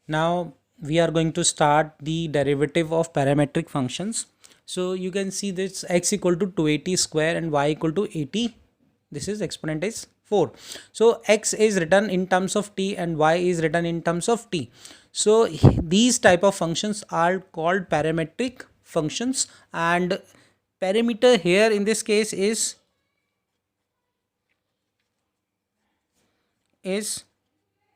Now we are going to start the derivative of parametric functions. So you can see this x equal to 280 square and y equal to 80. This is exponent is 4. So x is written in terms of t and y is written in terms of t. So these type of functions are called parametric functions, and parameter here in this case is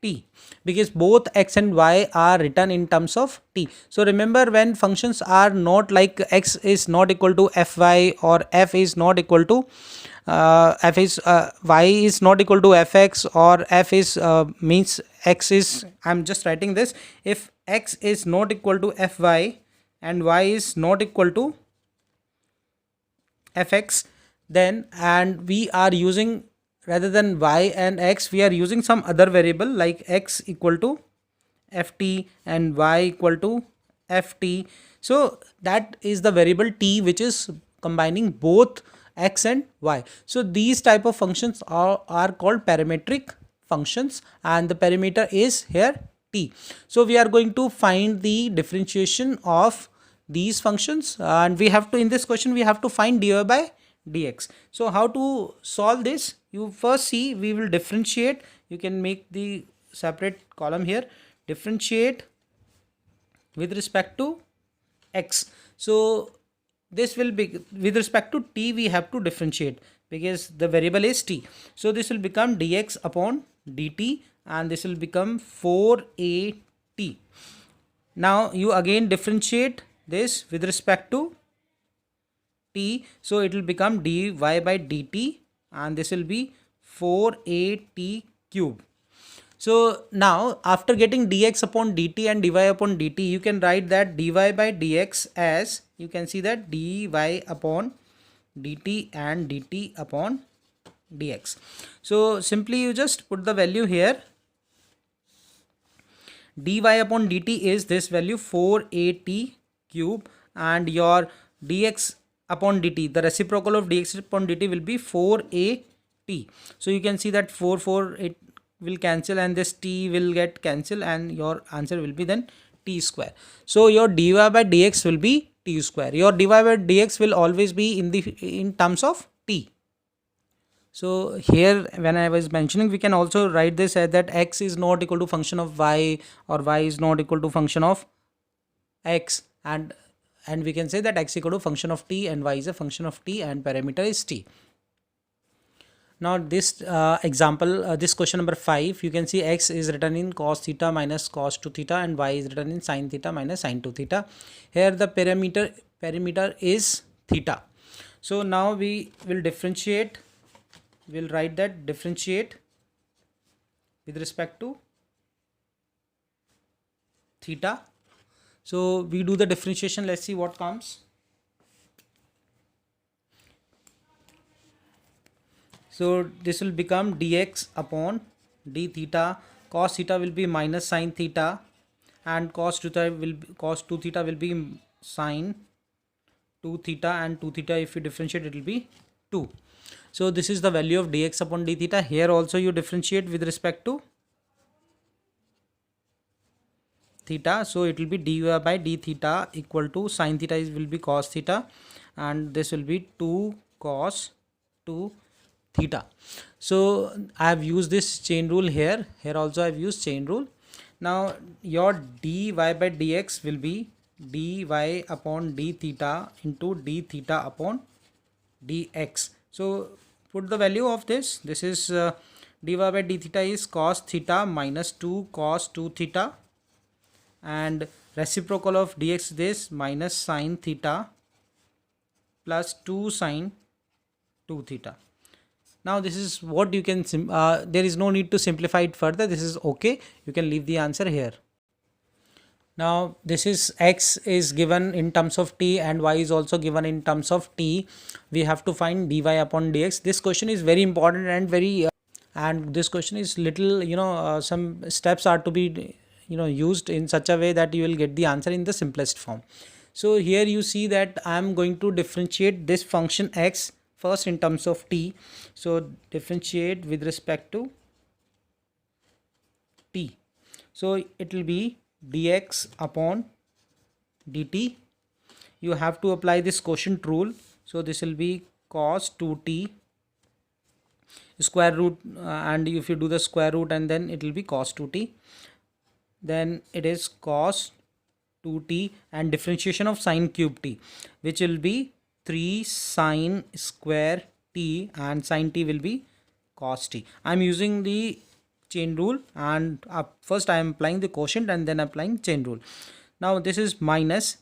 t, because both x and y are written in terms of t. So remember, when functions are not like x is not equal to fy, or f is not equal to y is not equal to fx, or f is means x is, I'm just writing this, if x is not equal to fy and y is not equal to fx, then, and we are using, rather than y and x, we are using some other variable like x equal to ft and y equal to ft. So that is the variable t which is combining both x and y. So these type of functions are called parametric functions, and the parameter is here t. So we are going to find the differentiation of these functions, and we have to, in this question we have to find dy by dx. So how to solve this? You first see, we will differentiate. You can make the separate column here, differentiate with respect to x. So this will be with respect to t, we have to differentiate because the variable is t. So this will become dx upon dt, and this will become 4at. Now you again differentiate this with respect to t, so it will become dy by dt, and this will be 4at cube. So now after getting dx upon dt and dy upon dt, you can write that dy by dx as, you can see that dy upon dt and dt upon dx. So simply you just put the value here. Dy upon dt is this value 4at cube, and your dx upon dt, the reciprocal of dx upon dt will be 4at. So you can see that 4 it will cancel, and this t will get cancelled, and your answer will be then t square. So your dy by dx will be t square. Your dy by dx will always be in terms of t. So here when I was mentioning, we can also write this as that x is not equal to function of y, or y is not equal to function of x, and we can say that x equal to function of t and y is a function of t and parameter is t. Now this example, this question number 5, you can see x is written in cos theta minus cos 2 theta, and y is written in sin theta minus sin 2 theta. Here the parameter is theta. So now we will differentiate. We'll write that differentiate with respect to theta. So we do the differentiation. Let's see what comes. So this will become dx upon d theta. Cos theta will be minus sin theta, and cos 2 theta will be sin 2 theta, and 2 theta, if you differentiate, it will be 2. So this is the value of dx upon d theta. Here also you differentiate with respect to theta. So it will be dy by d theta equal to sin theta will be cos theta, and this will be 2 cos 2 theta. So I have used this chain rule here. Here also I have used chain rule. Now your dy by dx will be dy upon d theta into d theta upon dx. So put the value of this. This is dy by d theta is cos theta minus 2 cos 2 theta, and reciprocal of dx this minus sin theta plus 2 sin 2 theta. Now this is what you can there is no need to simplify it further. This is okay. You can leave the answer here. Now this is x is given in terms of t and y is also given in terms of t. We have to find dy upon dx. This question is very important and very and this question is little, some steps are to be used in such a way that you will get the answer in the simplest form. So here you see that I am going to differentiate this function x first in terms of t. So differentiate with respect to t. So it will be dx upon dt. You have to apply this quotient rule, so this will be cos 2t square root, and if you do the square root, and then it will be cos 2t, then it is cos 2t and differentiation of sine cube t, which will be 3 sine square t, and sine t will be cos t. I'm using the chain rule, and first I am applying the quotient and then applying chain rule. Now this is minus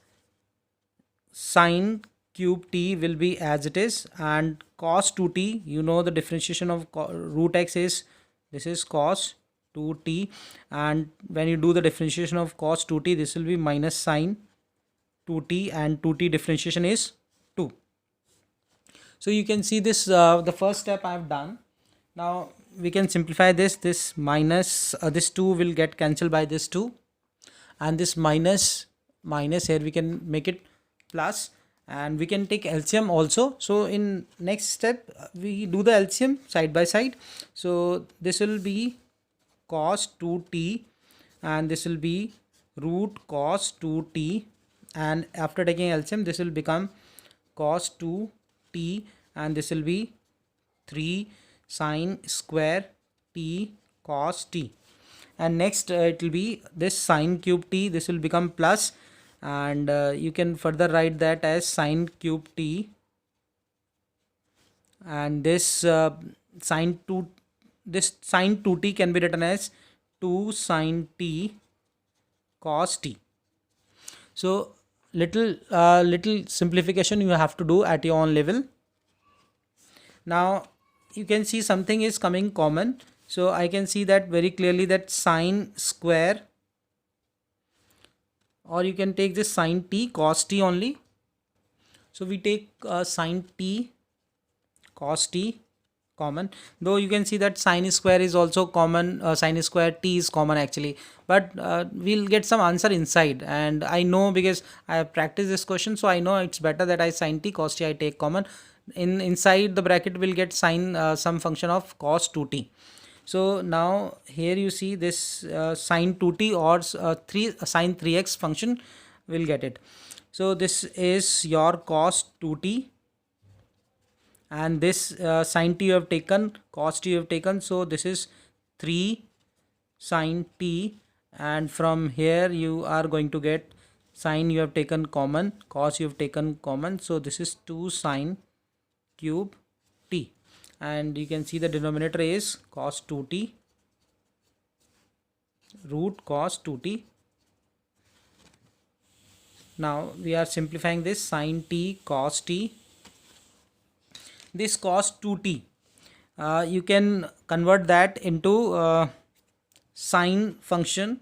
sine cube t will be as it is, and cos 2t, you know the differentiation of root x is, this is cos 2t, and when you do the differentiation of cos 2t, this will be minus sine 2t, and 2t differentiation is 2. So you can see this, the first step I have done. Now we can simplify this minus, this 2 will get cancelled by this 2, and this minus here we can make it plus, and we can take LCM also. So in next step we do the LCM side by side. So this will be cos 2t, and this will be root cos 2t, and after taking LCM this will become cos 2t, and this will be 3 sine square t cos t, and next it will be this sine cube t, this will become plus, and you can further write that as sine cube t, and this sine 2t can be written as 2 sine t cos t. So little simplification you have to do at your own level. Now you can see something is coming common, so I can see that very clearly, that sine square, or you can take this sine t cos t only. So we take sine t cos t common, though you can see that sine square is also common, sine square t is common actually, but we'll get some answer inside, and I know because I have practiced this question, so I know it's better that I sine t cos t I take common. Inside the bracket will get sine some function of cos 2t. So now here you see this sine 2t or sine 3x function will get it. So this is your cos 2t, and this sine t you have taken, cos t you have taken, so this is 3 sine t, and from here you are going to get sine you have taken common, cos you have taken common, so this is 2 sine cube t, and you can see the denominator is cos 2t root cos 2t. Now we are simplifying this sine t cos t. This cos 2t, you can convert that into sine function.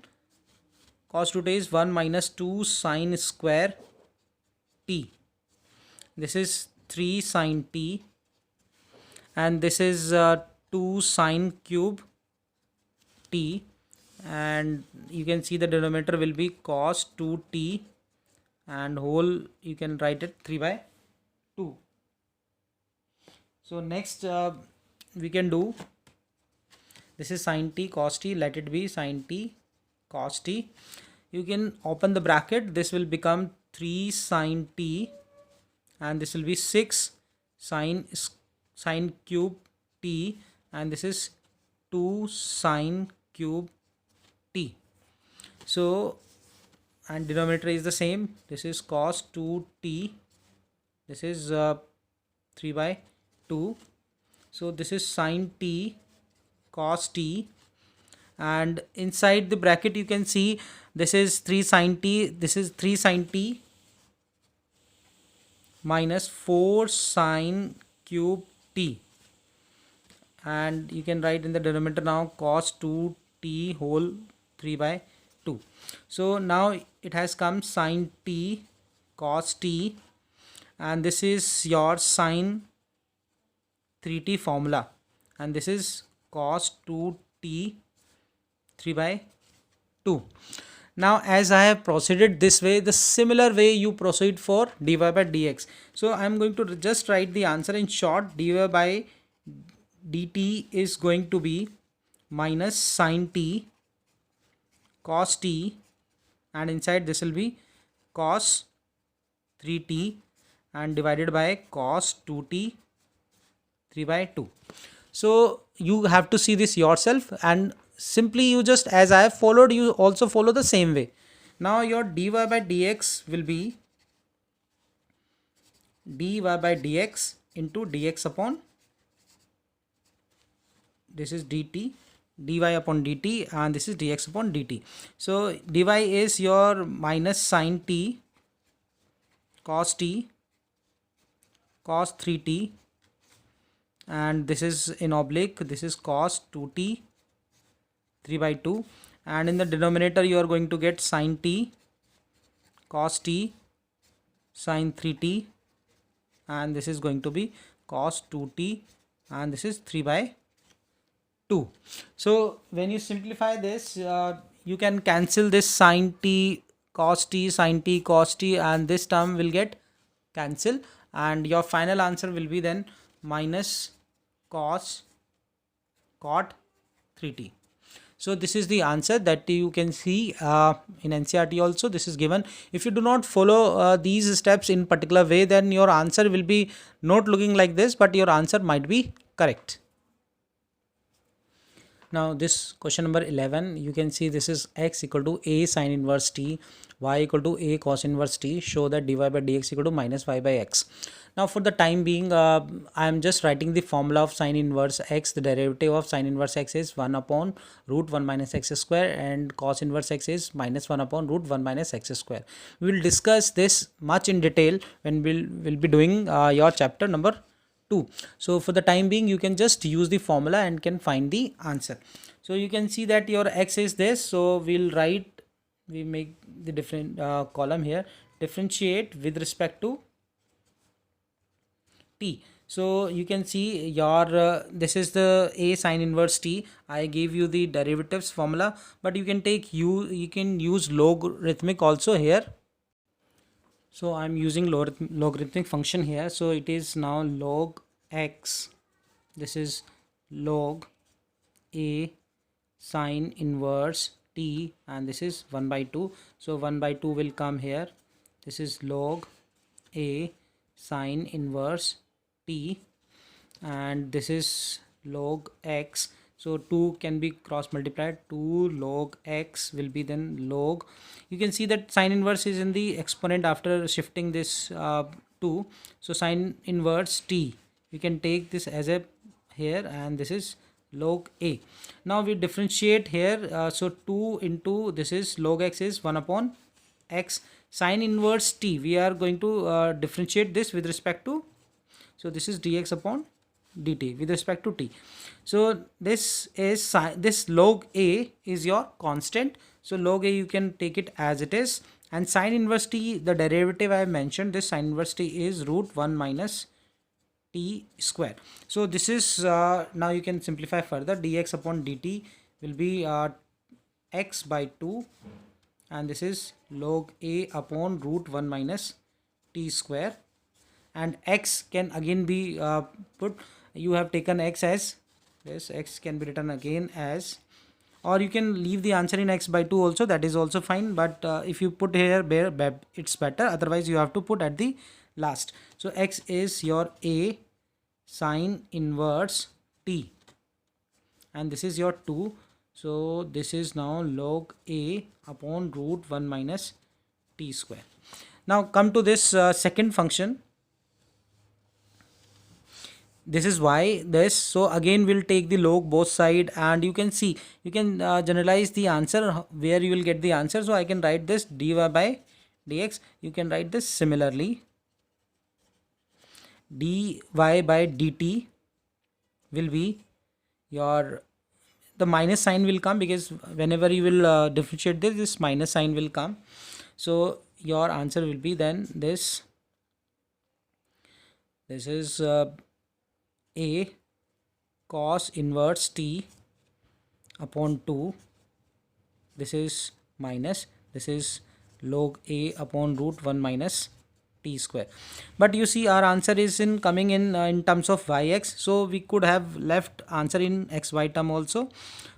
Cos 2t is 1 minus 2 sine square t. This is 3 sine t, and this is 2 sine cube t, and you can see the denominator will be cos 2t, and whole you can write it 3 by 2. So next we can do, this is sine t cos t, let it be sine t cos t. You can open the bracket, this will become 3 sine t, and this will be 6 sine cube t, and this is 2 sine cube t. So, and denominator is the same, this is cos 2t, this is 3 by 2. So this is sine t cos t, and inside the bracket you can see this is 3 sine t, this is 3 sine t minus 4 sine cube t, and you can write in the denominator now cos 2t whole 3 by 2. So now it has come sine t cos t, and this is your sine 3t formula, and this is cos 2t 3 by 2. Now as I have proceeded this way, the similar way you proceed for dy by dx. So I am going to just write the answer in short. Dy by dt is going to be minus sine t cos t and inside this will be cos 3t and divided by cos 2t 3 by 2. So you have to see this yourself, and simply you just, as I have followed, you also follow the same way. Now your dy by dx will be dy by dx into dx upon, this is dt, dy upon dt, and this is dx upon dt. So dy is your minus sin t cos t cos 3t, and this is in oblique, this is cos 2t 3 by 2, and in the denominator you are going to get sin t cos t sin 3t, and this is going to be cos 2t, and this is 3 by 2. So when you simplify this, you can cancel this sin t cos t sin t cos t, and this term will get cancelled, and your final answer will be then minus cos cot 3t. So this is the answer that you can see in NCERT also. This is given. If you do not follow these steps in particular way, then your answer will be not looking like this, but your answer might be correct. Now this question number 11, you can see this is x equal to a sin inverse t, y equal to a cos inverse t. Show that dy by dx equal to minus y by x. Now for the time being, I am just writing the formula of sin inverse x. The derivative of sin inverse x is 1 upon root 1 minus x square, and cos inverse x is minus 1 upon root 1 minus x square. We will discuss this much in detail when we'll be doing your chapter number 2. So for the time being, you can just use the formula and can find the answer. So you can see that your x is this. So we'll write, we make the different column here, differentiate with respect to t. So you can see your this is the a sin inverse t. I gave you the derivatives formula, but you can take you can use logarithmic also here. So I'm using logarithmic function here. So it is now log x, this is log a sin inverse t, and this is 1 by 2. So 1 by 2 will come here. This is log a sin inverse t, and this is log x. So 2 can be cross multiplied. 2 log x will be then log. You can see that sin inverse is in the exponent after shifting this 2. So sin inverse t, you can take this as a here, and this is log a. Now we differentiate here. So 2 into this is log x is 1 upon x. Sin inverse t, we are going to differentiate this with respect to, so this is dx upon dt with respect to t. So this is this log a is your constant. So log a you can take it as it is, and sin inverse t, the derivative I have mentioned, this sin inverse t is root 1 minus t square. So this is now you can simplify further. Dx upon dt will be x by 2, and this is log a upon root 1 minus t square, and x can again be put, you have taken x as this, x can be written again as, or you can leave the answer in x by 2 also, that is also fine, but if you put here it's better, otherwise you have to put at the last. So x is your a sin inverse t, and this is your 2. So this is now log a upon root 1 minus t square. Now come to this second function. This is y this. So again we'll take the log both side, and you can see, you can generalize the answer where you will get the answer. So I can write this dy by dx. You can write this similarly, dy by dt will be your, the minus sign will come because whenever you will differentiate this minus sign will come. So your answer will be then this is a cos inverse t upon 2, this is minus, this is log a upon root 1 minus t square. But you see our answer is in coming in terms of yx, so we could have left answer in xy term also.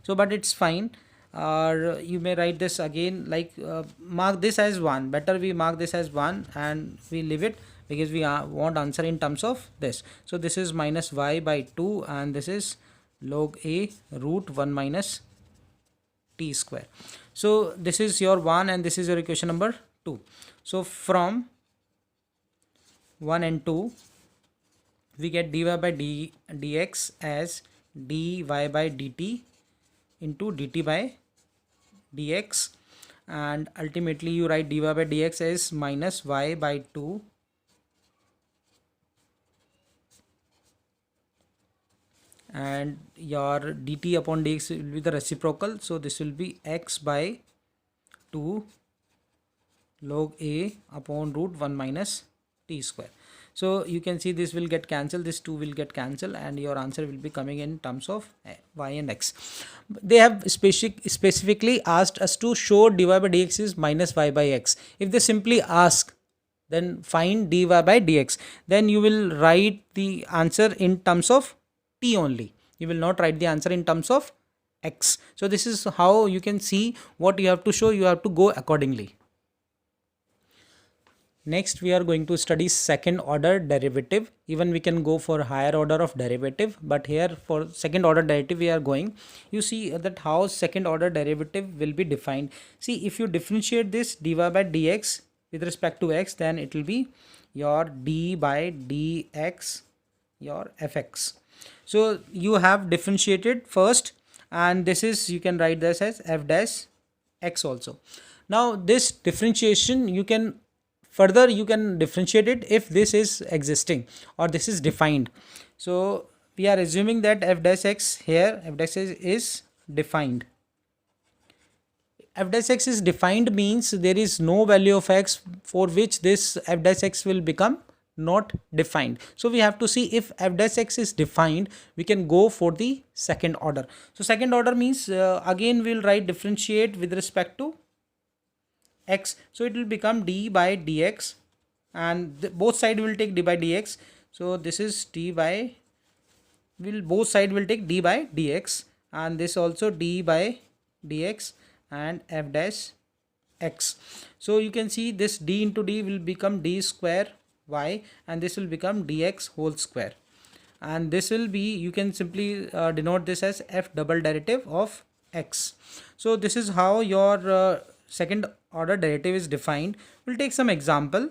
So but it's fine. or you may write this again like mark this as 1. Better we mark this as 1 and we leave it, because we want answer in terms of this. So this is minus y by 2 and this is log a root 1 minus t square. So this is your 1 and this is your equation number 2. So from 1 and 2 we get dy by dx as dy by dt into dt by dx, and ultimately you write dy by dx as minus y by 2 and your dt upon dx will be the reciprocal, so this will be x by 2 log a upon root 1 minus t square. So you can see this will get cancelled, this 2 will get cancelled, and your answer will be coming in terms of y and x. They have specifically asked us to show dy by dx is minus y by x. If they simply ask then find dy by dx, then you will write the answer in terms of t only. You will not write the answer in terms of x. So this is how you can see what you have to show. You have to go accordingly. Next we are going to study second order derivative. Even we can go for higher order of derivative, but here for second order derivative we are going. You see that how second order derivative will be defined. See, if you differentiate this dy by dx with respect to x, then it will be your d by dx your fx. So you have differentiated first, and this is, you can write this as f dash x also. Now this differentiation you can further you can differentiate it if this is existing or this is defined. So we are assuming that f dash x here, f dash x is defined. F dash x is defined means there is no value of x for which this f dash x will become not defined. So we have to see if f dash x is defined, we can go for the second order. So second order means again we'll write differentiate with respect to x, so it will become d by dx, and both side will take d by dx. So this is d by, both side will take d by dx, and this also d by dx and f dash x. So you can see this d into d will become d square y, and this will become dx whole square, and this will be, you can simply denote this as f double derivative of x. So this is how your second order derivative is defined. We'll take some example.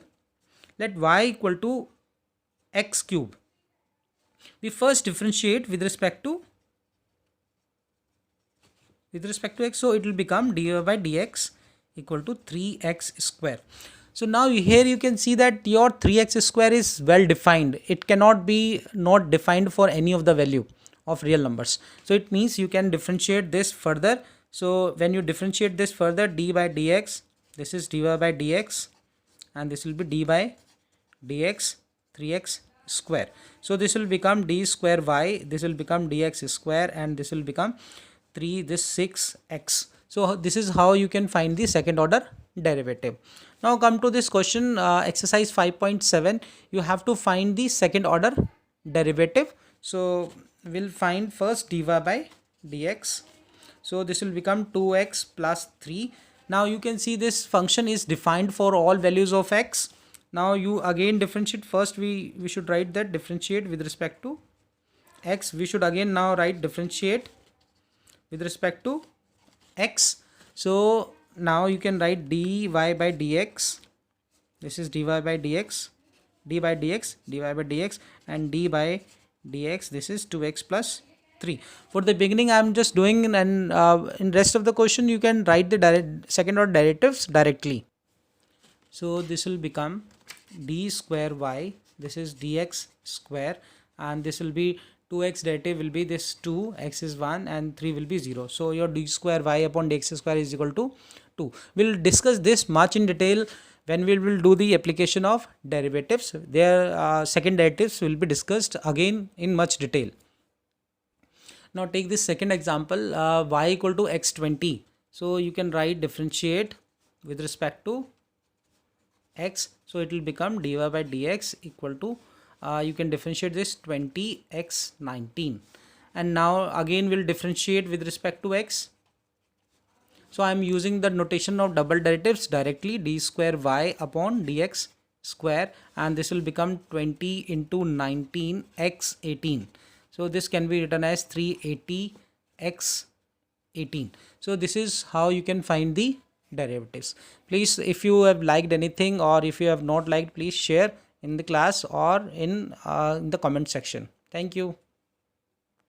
Let y equal to x cube. We first differentiate with respect to x, so it will become dy by dx equal to 3x square. So now here you can see that your 3x square is well defined. It cannot be not defined for any of the value of real numbers. So it means you can differentiate this further. So when you differentiate this further, d by dx, this is dy by dx, and this will be d by dx 3x square. So this will become d square y, this will become dx square, and this will become 3, this 6x. So this is how you can find the second order derivative. Now come to this question, exercise 5.7. You have to find the second order derivative. So we'll find first dy by dx. So this will become 2x plus 3. Now you can see this function is defined for all values of x. Now you again differentiate. First we should write that differentiate with respect to x. We should again now write differentiate with respect to x. So now you can write dy by dx. This is dy by dx, d by dx, dy by dx, and d by dx. This is 2x plus 3. For the beginning I am just doing, and in rest of the question you can write the second order derivatives directly. So this will become d square y, this is dx square, and this will be 2x derivative will be this 2, x is 1 and 3 will be 0. So your d square y upon dx square is equal to 2. We'll discuss this much in detail when we will do the application of derivatives. Their second derivatives will be discussed again in much detail. Now take this second example, y equal to x20. So you can write differentiate with respect to x. So it will become dy by dx equal to, you can differentiate this 20x19. And now again we'll differentiate with respect to x. So I am using the notation of double derivatives directly, d square y upon dx square, and this will become 20 into 19 x 18. So this can be written as 380 x 18. So this is how you can find the derivatives. Please, if you have liked anything or if you have not liked, please share in the class or in the comment section. Thank you.